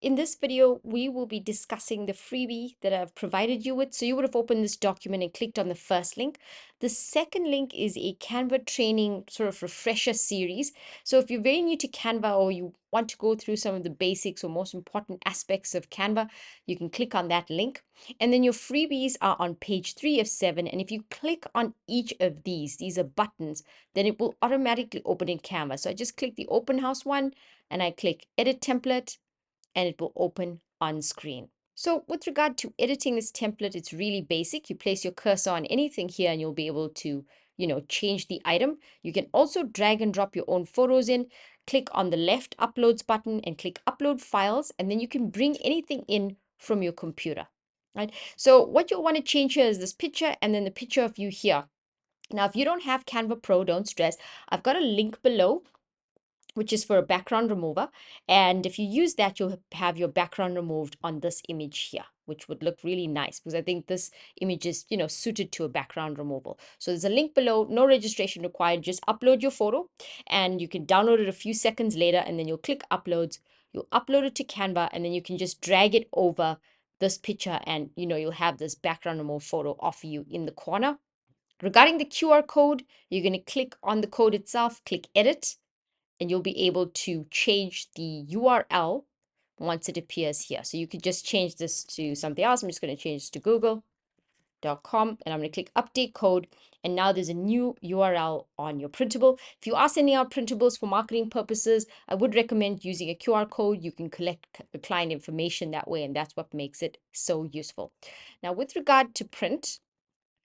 In this video, we will be discussing the freebie that I've provided you with. So you would have opened this document and clicked on the first link. The second link is a Canva training sort of refresher series. So if you're very new to Canva or you want to go through some of the basics or most important aspects of Canva, you can click on that link. And then your freebies are on page 3 of 7. And if you click on each of these are buttons, then it will automatically open in Canva. So I just click the open house one and I click edit template, and it will open on screen. So with regard to editing this template, it's really basic. You place your cursor on anything here and you'll be able to, change the item. You can also drag and drop your own photos in. Click on the left uploads button and click upload files, and then you can bring anything in from your computer, right? So what you'll want to change here is this picture and then the picture of you here. Now, if you don't have Canva Pro, don't stress. I've got a link below which is for a background remover. And if you use that, you'll have your background removed on this image here, which would look really nice because I think this image is, suited to a background removal. So there's a link below, no registration required. Just upload your photo and you can download it a few seconds later, and then you'll click uploads. You'll upload it to Canva, and then you can just drag it over this picture, and you'll have this background removed photo of you in the corner. Regarding the QR code, you're going to click on the code itself, click edit, and you'll be able to change the URL once it appears here. So you could just change this to something else. I'm just going to change this to google.com, and I'm going to click update code. And now there's a new URL on your printable. If you are sending out printables for marketing purposes, I would recommend using a QR code. You can collect the client information that way, and that's what makes it so useful. Now, with regard to print,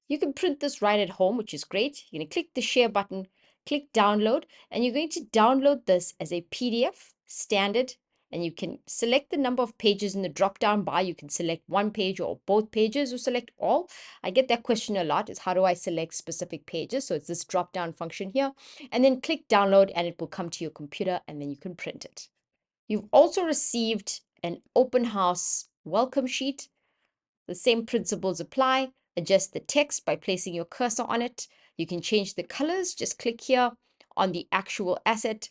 you can print this right at home, which is great. You're going to click the share button, click download, and you're going to download this as a PDF standard. And you can select the number of pages in the drop down bar. You can select one page or both pages or select all. I get that question a lot, is how do I select specific pages? So it's this drop down function here. And then click download and it will come to your computer and then you can print it. You've also received an open house welcome sheet. The same principles apply. Adjust the text by placing your cursor on it. You can change the colors. Just click here on the actual asset,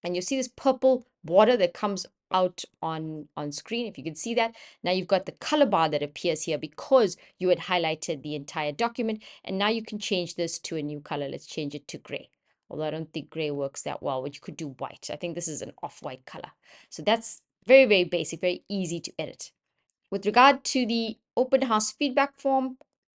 and you'll see this purple border that comes out on screen, if you can see that. Now you've got the color bar that appears here because you had highlighted the entire document, and now you can change this to a new color. Let's change it to gray. Although I don't think gray works that well, but you could do white. I think this is an off-white color. So that's very, very basic, very easy to edit. With regard to the open house feedback form,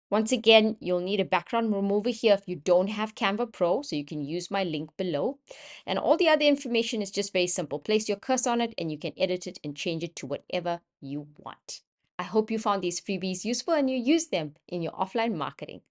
once again, you'll need a background remover here if you don't have Canva Pro, so you can use my link below. And all the other information is just very simple. Place your cursor on it and you can edit it and change it to whatever you want. I hope you found these freebies useful and you use them in your offline marketing.